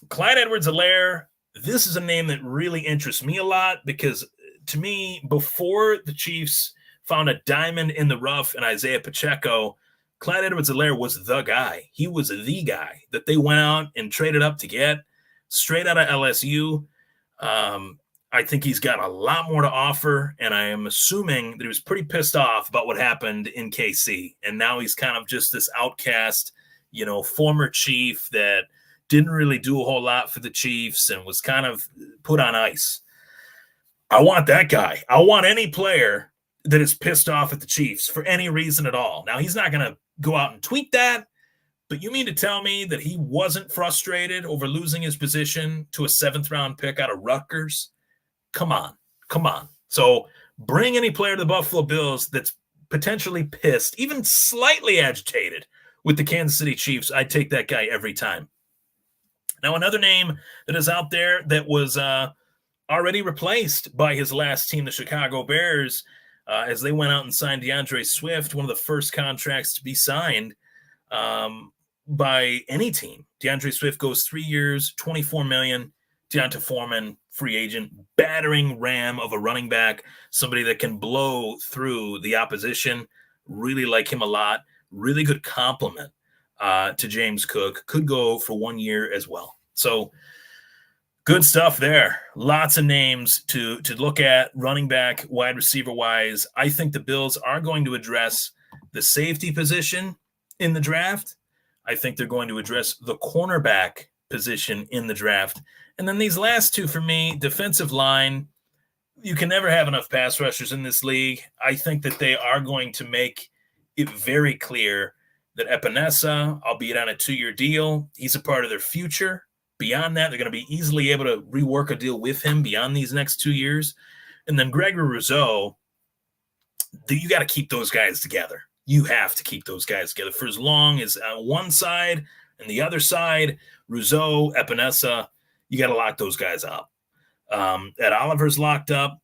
Clyde Edwards-Helaire, this is a name that really interests me a lot because, to me, before the Chiefs found a diamond in the rough in Isaiah Pacheco, Clyde Edwards-Helaire was the guy. He was the guy that they went out and traded up to get straight out of LSU. I think he's got a lot more to offer, and I am assuming that he was pretty pissed off about what happened in KC, and now he's kind of just this outcast, former Chief that didn't really do a whole lot for the Chiefs and was kind of put on ice. I want that guy. I want any player that is pissed off at the Chiefs for any reason at all. Now, he's not going to go out and tweet that, but you mean to tell me that he wasn't frustrated over losing his position to a 7th-round pick out of Rutgers? Come on. So bring any player to the Buffalo Bills that's potentially pissed, even slightly agitated with the Kansas City Chiefs. I'd take that guy every time. Now, another name that is out there that was already replaced by his last team, the Chicago Bears, as they went out and signed DeAndre Swift, one of the first contracts to be signed by any team. DeAndre Swift goes 3 years, $24 million. Deonta Foreman, free agent, battering ram of a running back, somebody that can blow through the opposition. Really like him a lot. Really good compliment to James Cook. Could go for 1 year as well. So good stuff there. Lots of names to look at, running back, wide receiver-wise. I think the Bills are going to address the safety position in the draft. I think they're going to address the cornerback position in the draft. And then these last two for me, defensive line, you can never have enough pass rushers in this league. I think that they are going to make it very clear that Epinesa, albeit on a 2-year deal, he's a part of their future. Beyond that, they're going to be easily able to rework a deal with him beyond these next 2 years. And then Gregory Rousseau, you got to keep those guys together. You have to keep those guys together for as long as one side and the other side, Rousseau, Epinesa, you got to lock those guys up. Ed Oliver's locked up.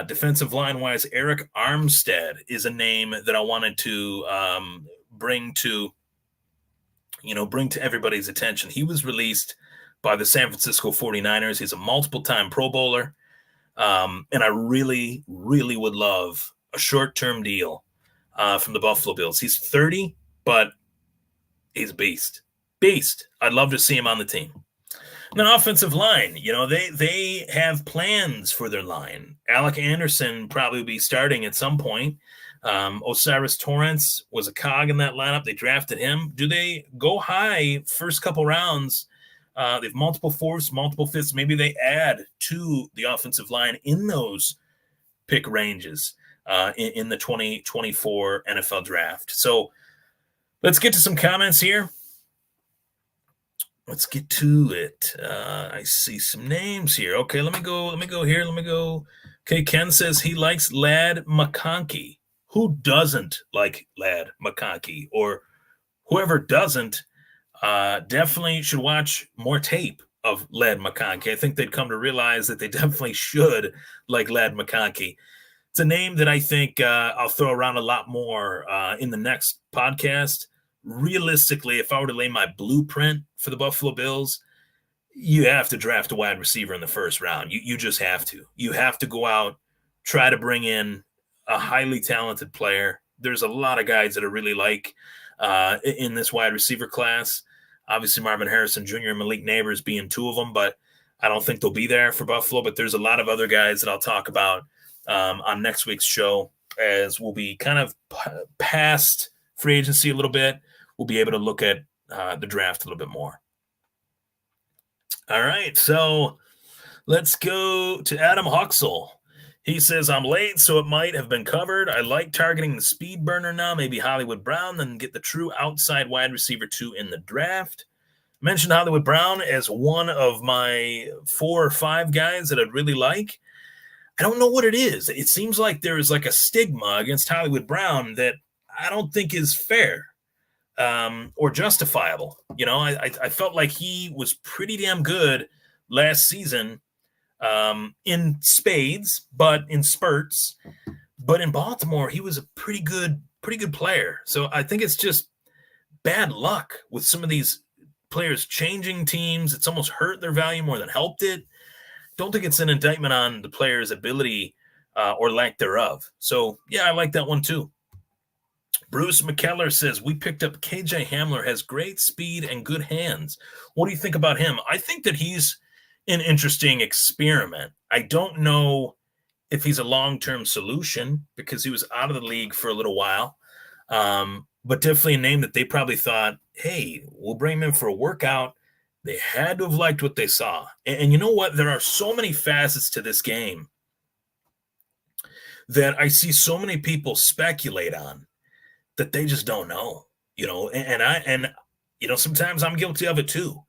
Defensive line-wise, Eric Armstead is a name that I wanted to bring to everybody's attention. He was released by the San Francisco 49ers. He's a multiple-time Pro Bowler. And I really, really would love a short-term deal from the Buffalo Bills. He's 30, but he's a beast. Beast. I'd love to see him on the team. Now, offensive line, they have plans for their line. Alec Anderson probably will be starting at some point. Osiris Torrance was a cog in that lineup. They drafted him. Do they go high first couple rounds? They have multiple fourths, multiple fifths. Maybe they add to the offensive line in those pick ranges in the 2024 NFL draft. So let's get to some comments here. Let's get to it. I see some names here. Okay, let me go here. Okay, Ken says he likes Ladd McConkey. Who doesn't like Ladd McConkey? Or whoever doesn't, definitely should watch more tape of Ladd McConkey. I think they'd come to realize that they definitely should like Ladd McConkey. It's a name that I think I'll throw around a lot more in the next podcast. Realistically, if I were to lay my blueprint for the Buffalo Bills, you have to draft a wide receiver in the first round. You just have to. You have to go out, try to bring in a highly talented player. There's a lot of guys that I really like in this wide receiver class. Obviously, Marvin Harrison Jr. and Malik Neighbors being two of them, but I don't think they'll be there for Buffalo. But there's a lot of other guys that I'll talk about on next week's show, as we'll be kind of past free agency a little bit. We'll be able to look at the draft a little bit more. All right, so let's go to Adam Huxell. He says, I'm late, so it might have been covered. I like targeting the speed burner now, maybe Hollywood Brown, then get the true outside wide receiver 2 in the draft. I mentioned Hollywood Brown as one of my 4 or 5 guys that I'd really like. I don't know what it is. It seems like there is like a stigma against Hollywood Brown that I don't think is fair. Or justifiable. I felt like he was pretty damn good last season in spades, but in spurts. But in Baltimore, he was a pretty good player. So I think it's just bad luck with some of these players changing teams. It's almost hurt their value more than helped it. Don't think it's an indictment on the player's ability or lack thereof. So, yeah, I like that one too. Bruce McKellar says, we picked up KJ Hamler, has great speed and good hands. What do you think about him? I think that he's an interesting experiment. I don't know if he's a long-term solution because he was out of the league for a little while, but definitely a name that they probably thought, hey, we'll bring him in for a workout. They had to have liked what they saw. And you know what? There are so many facets to this game that I see so many people speculate on that they just don't know, and sometimes I'm guilty of it too.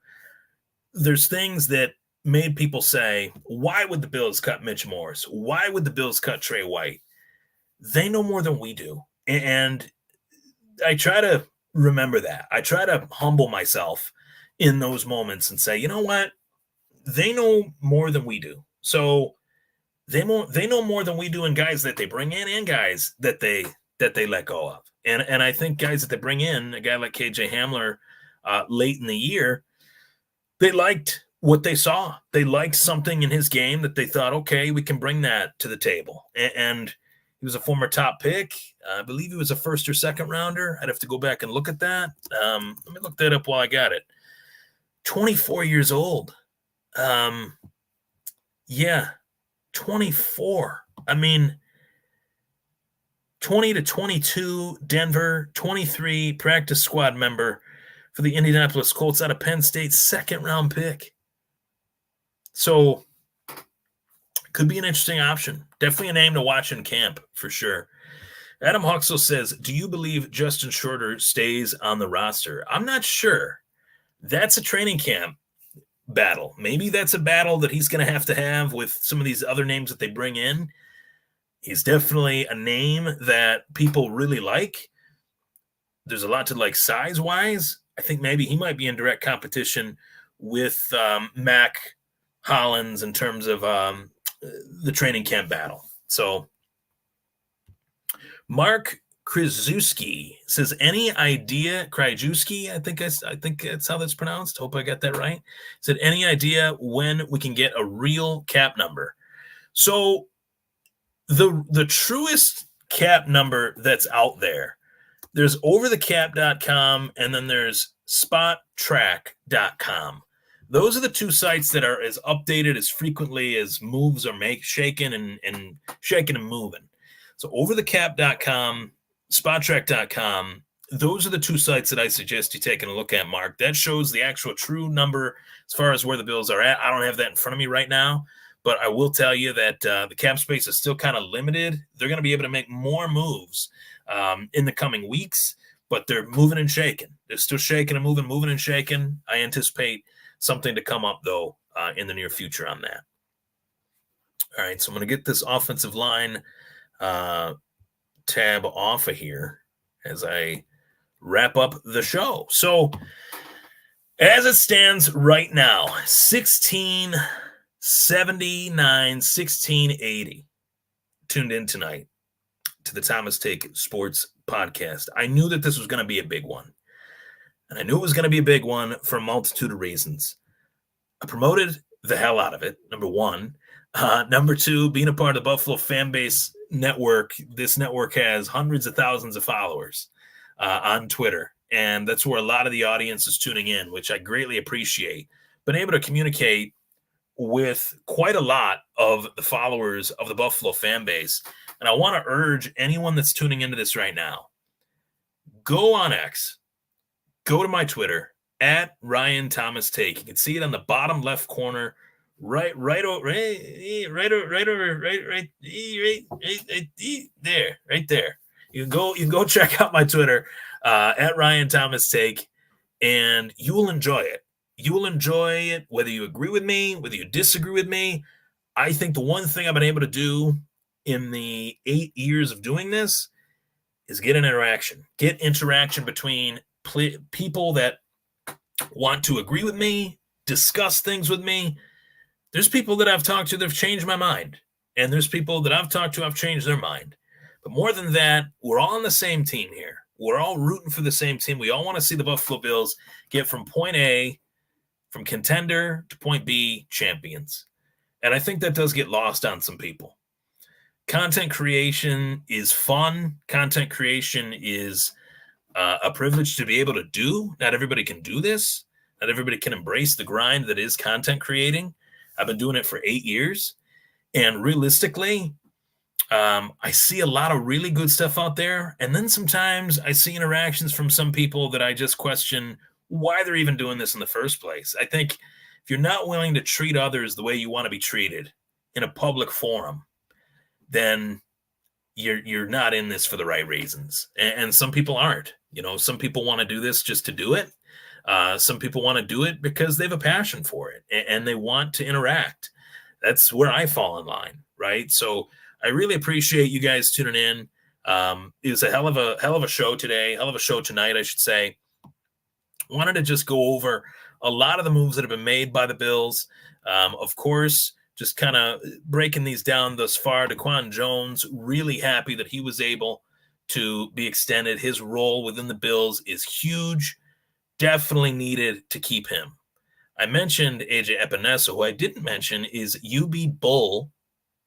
There's things that made people say, why would the Bills cut Mitch Morse? Why would the Bills cut Trey White? They know more than we do. And I try to remember that. I try to humble myself in those moments and say, you know what? They know more than we do. So they know more than we do in guys that they bring in and guys that they let go of. And I think guys that they bring in, a guy like KJ Hamler late in the year, they liked what they saw. They liked something in his game that they thought, okay, we can bring that to the table. And he was a former top pick. I believe he was a first or second rounder. I'd have to go back and look at that. Let me look that up while I got it. 24 years old. 24. I mean, 20 to 22, Denver, 23, practice squad member for the Indianapolis Colts out of Penn State, second-round pick. So Could be an interesting option. Definitely a name to watch in camp for sure. Adam Huxell says, do you believe Justin Shorter stays on the roster? I'm not sure. That's a training camp battle. Maybe that's a battle that he's going to have with some of these other names that they bring in. He's definitely a name that people really like. There's a lot to like size-wise. I think maybe he might be in direct competition with Mac Hollins in terms of the training camp battle. So Mark Krzyzewski says, any idea, Krzyzewski, I think that's how that's pronounced. Hope I got that right. Said, any idea when we can get a real cap number? So the truest cap number that's out there, there's overthecap.com and then there's spottrack.com. Those are the two sites that are as updated as frequently as moves are shaken and moving. So overthecap.com, spottrack.com, those are the two sites that I suggest you taking a look at, Mark. That shows the actual true number as far as where the Bills are at. I don't have that in front of me right now, but I will tell you that the cap space is still kind of limited. They're going to be able to make more moves in the coming weeks, but they're moving and shaking. They're still shaking and moving and shaking. I anticipate something to come up, though, in the near future on that. All right, so I'm going to get this offensive line tab off of here as I wrap up the show. So as it stands right now, 1679, 1680 tuned in tonight to the Thomas Take Sports Podcast. I knew that this was going to be a big one. And I knew it was going to be a big one for a multitude of reasons. I promoted the hell out of it, number one. Number two, being a part of the Buffalo fan base network. This network has hundreds of thousands of followers on Twitter. And that's where a lot of the audience is tuning in, which I greatly appreciate. Been able to communicate with quite a lot of the followers of the Buffalo fan base. And I want to urge anyone that's tuning into this right now, go on X, go to my Twitter, at Ryan Thomas Take. You can see it on the bottom left corner, right there. You can go check out my Twitter, at Ryan Thomas Take, and you will enjoy it. You will enjoy it whether you agree with me, whether you disagree with me. I think the one thing I've been able to do in the 8 years of doing this is get interaction between people that want to agree with me, discuss things with me. There's people that I've talked to that have changed my mind, and there's people that I've talked to have changed their mind. But more than that, we're all on the same team here. We're all rooting for the same team. We all want to see the Buffalo Bills get from point A, from contender to point B, champions. And I think that does get lost on some people. Content creation is fun. Content creation is a privilege to be able to do. Not everybody can do this. Not everybody can embrace the grind that is content creating. I've been doing it for 8 years. And realistically, I see a lot of really good stuff out there. And then sometimes I see interactions from some people that I just question why they're even doing this in the first place. I think if you're not willing to treat others the way you want to be treated in a public forum, then you're not in this for the right reasons. And some people aren't. You know, some people want to do this just to do it. Some people want to do it because they have a passion for it and they want to interact. That's where I fall in line, right? So I really appreciate you guys tuning in. It was a hell of a show today, hell of a show tonight, I should say. Wanted to just go over a lot of the moves that have been made by the Bills. Of course, just kind of breaking these down thus far. DaQuan Jones, really happy that he was able to be extended. His role within the Bills is huge. Definitely needed to keep him. I mentioned AJ Epinesa. Who I didn't mention is UB Bull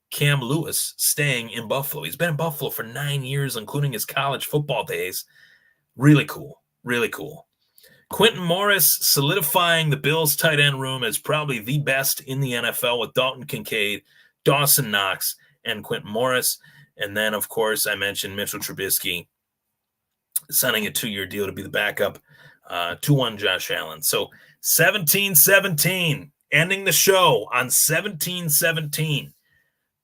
Cam Lewis staying in Buffalo. He's been in Buffalo for 9 years, including his college football days. Really cool. Really cool. Quentin Morris solidifying the Bills tight end room as probably the best in the NFL with Dalton Kincaid, Dawson Knox, and Quentin Morris. And then, of course, I mentioned Mitchell Trubisky signing a 2-year deal to be the backup to one Josh Allen. So 17-17, ending the show on 17-17.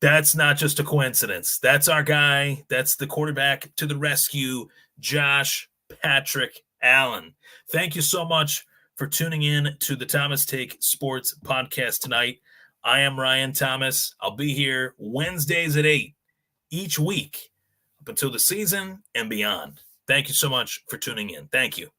That's not just a coincidence. That's our guy. That's the quarterback to the rescue, Josh Patrick Allen. Thank you so much for tuning in to the Thomas Take Sports Podcast tonight. I am Ryan Thomas. I'll be here Wednesdays at 8 each week up until the season and beyond. Thank you so much for tuning in. Thank you.